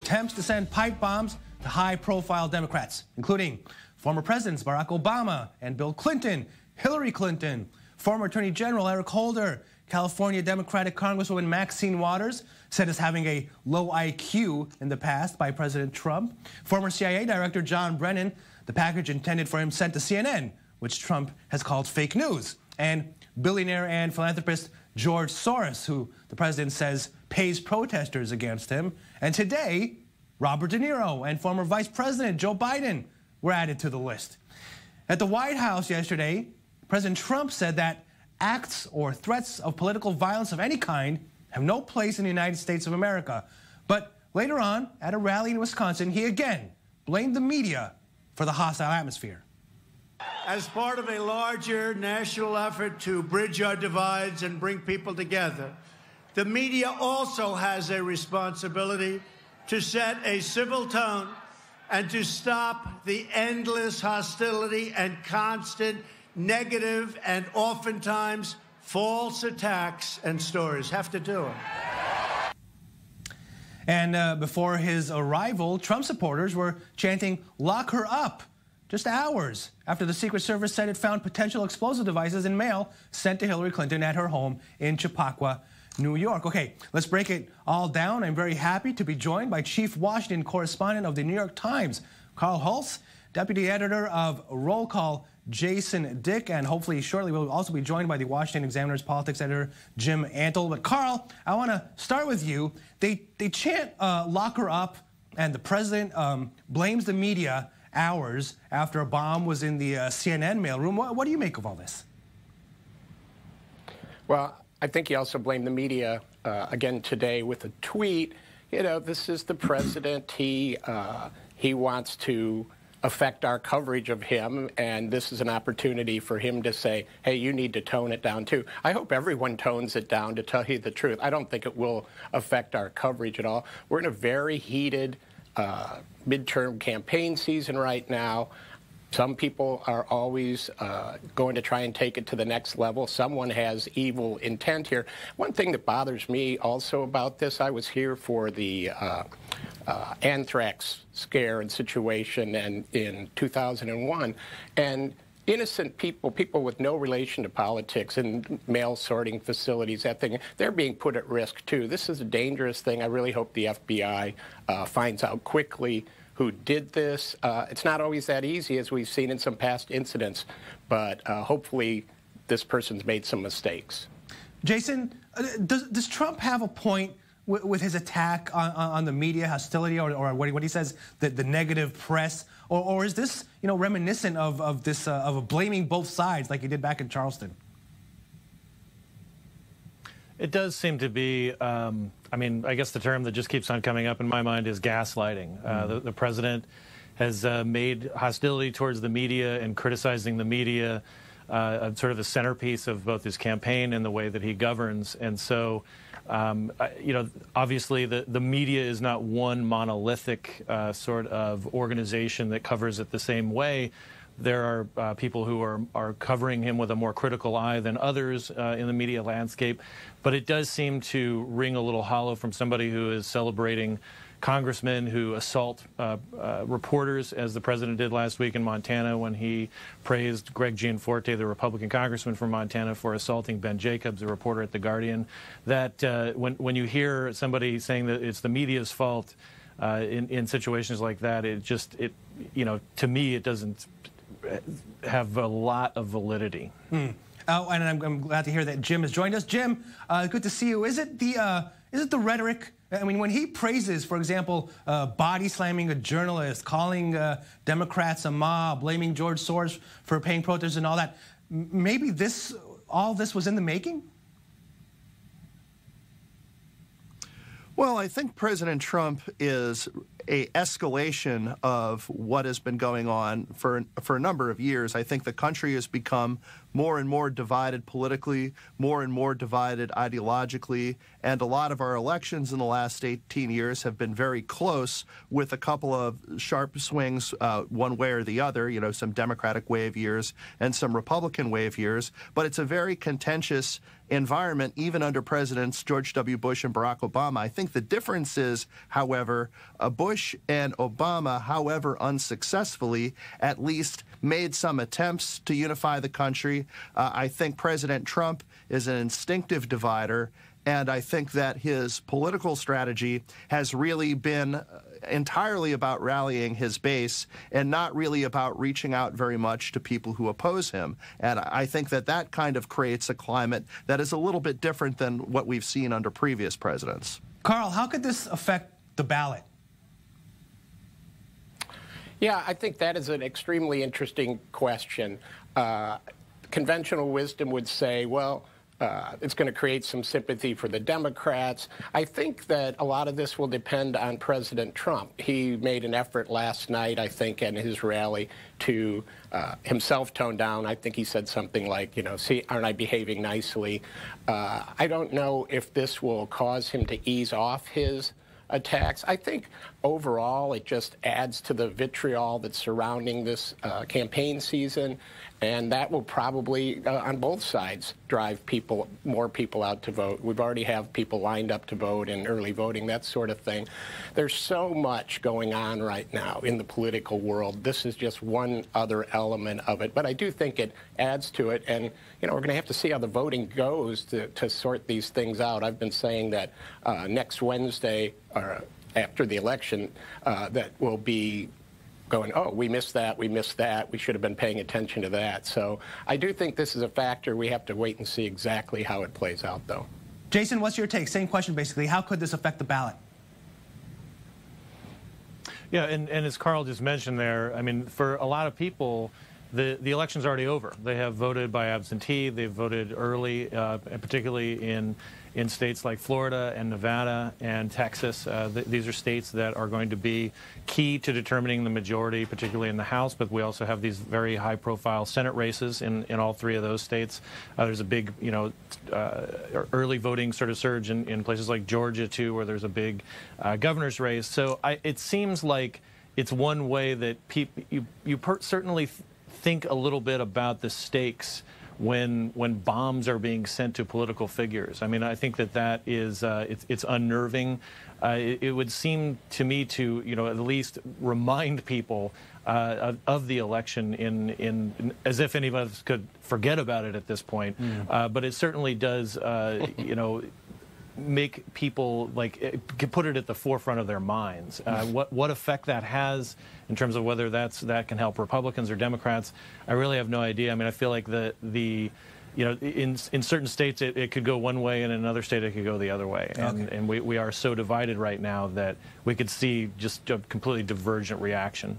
attempts to send pipe bombs to high-profile Democrats, including former presidents Barack Obama and Bill Clinton, Hillary Clinton, former Attorney General Eric Holder, California Democratic Congresswoman Maxine Waters, said as having a low IQ in the past by President Trump, former CIA Director John Brennan, the package intended for him sent to CNN, which Trump has called fake news, and billionaire and philanthropist George Soros, who the president says pays protesters against him. And today, Robert De Niro and former Vice President Joe Biden were added to the list. At the White House yesterday, President Trump said that acts or threats of political violence of any kind have no place in the United States of America. But later on, at a rally in Wisconsin, he again blamed the media for the hostile atmosphere. As part of a larger national effort to bridge our divides and bring people together, the media also has a responsibility to set a civil tone and to stop the endless hostility and constant negative and oftentimes false attacks and stories. Have to do it. And before his arrival, Trump supporters were chanting, "Lock her up," just hours after the Secret Service said it found potential explosive devices in mail sent to Hillary Clinton at her home in Chappaqua, New York. Okay, let's break it all down. I'm very happy to be joined by Chief Washington Correspondent of the New York Times, Carl Hulse, Deputy Editor of Roll Call, Jason Dick, and hopefully shortly we'll also be joined by the Washington Examiner's politics editor, Jim Antle. But Carl, I want to start with you. They chant "lock her up," and the president blames the media hours after a bomb was in the CNN mailroom. What do you make of all this? Well, I think he also blamed the media again today with a tweet. You know, this is the president. He wants to affect our coverage of him, and this is an opportunity for him to say, hey, you need to tone it down too. I hope everyone tones it down, to tell you the truth. I don't think it will affect our coverage at all. We're in a very heated midterm campaign season right now. Some people are always going to try and take it to the next level. Someone has evil intent here. One thing that bothers me also about this, I was here for the anthrax scare and situation in 2001, and innocent people, people with no relation to politics and mail sorting facilities, that thing, they're being put at risk too. This is a dangerous thing. I really hope the FBI finds out quickly who did this. It's not always that easy, as we've seen in some past incidents, but hopefully this person's made some mistakes. Jason, does Trump have a point with his attack on the media hostility, or what he says, the negative press, or is this, you know, reminiscent of this of blaming both sides like he did back in Charleston? It does seem to be, I mean, I guess the term that just keeps on coming up in my mind is gaslighting. The president has made hostility towards the media and criticizing the media sort of the centerpiece of both his campaign and the way that he governs. And so, you know, obviously the media is not one monolithic sort of organization that covers it the same way. There are people who are covering him with a more critical eye than others in the media landscape. But it does seem to ring a little hollow from somebody who is celebrating congressmen who assault reporters, as the president did last week in Montana when he praised Greg Gianforte, the Republican congressman from Montana, for assaulting Ben Jacobs, a reporter at The Guardian. That when you hear somebody saying that it's the media's fault in situations like that, you know, to me, it doesn't have a lot of validity. Oh, and I'm glad to hear that Jim has joined us. Jim, good to see you. Is it the rhetoric? I mean, when he praises, for example, body slamming a journalist, calling Democrats a mob, blaming George Soros for paying protesters and all that, maybe all this was in the making? Well, I think President Trump is a escalation of what has been going on for a number of years. I think the country has become more and more divided politically, more and more divided ideologically, and a lot of our elections in the last 18 years have been very close, with a couple of sharp swings one way or the other, you know, some Democratic wave years and some Republican wave years. But it's a very contentious environment, even under Presidents George W. Bush and Barack Obama. I think the difference is, however, Bush and Obama, however unsuccessfully, at least made some attempts to unify the country. I think President Trump is an instinctive divider, and I think that his political strategy has really been entirely about rallying his base and not really about reaching out very much to people who oppose him. And I think that that kind of creates a climate that is a little bit different than what we've seen under previous presidents. Carl, how could this affect the ballot? Yeah, I think that is an extremely interesting question. Conventional wisdom would say, well, it's going to create some sympathy for the Democrats. I think that a lot of this will depend on President Trump. He made an effort last night, I think, at his rally to himself tone down. I think he said something like, you know, see, aren't I behaving nicely? I don't know if this will cause him to ease off his attacks. I think overall it just adds to the vitriol that's surrounding this campaign season, and that will probably, on both sides, drive more people out to vote. We've already have people lined up to vote in early voting, that sort of thing. There's so much going on right now in the political world. This is just one other element of it, but I do think it adds to it, and you know, we're going to have to see how the voting goes to sort these things out. I've been saying that next Wednesday, or after the election, that will be going, oh, we missed that, we should have been paying attention to that. So I do think this is a factor. We have to wait and see exactly how it plays out, though. Jason, what's your take? Same question, basically. How could this affect the ballot? Yeah, and as Carl just mentioned there, I mean, for a lot of people, the election's already over. They have voted by absentee. They've voted early, particularly in states like Florida and Nevada and Texas. These are states that are going to be key to determining the majority, particularly in the House, but we also have these very high-profile Senate races in all three of those states. There's a big, you know, early voting sort of surge in places like Georgia, too, where there's a big governor's race. So it seems like it's one way that people, you certainly think a little bit about the stakes when bombs are being sent to political figures. I mean, I think that is it's unnerving. It would seem to me to, you know, at least remind people of the election in as if any of us could forget about it at this point. But it certainly does, you know, make people put it at the forefront of their minds. What effect that has in terms of whether that can help Republicans or Democrats, I really have no idea. I mean, I feel like you know, in certain states it could go one way, and in another state it could go the other way. And we are so divided right now that we could see just a completely divergent reaction.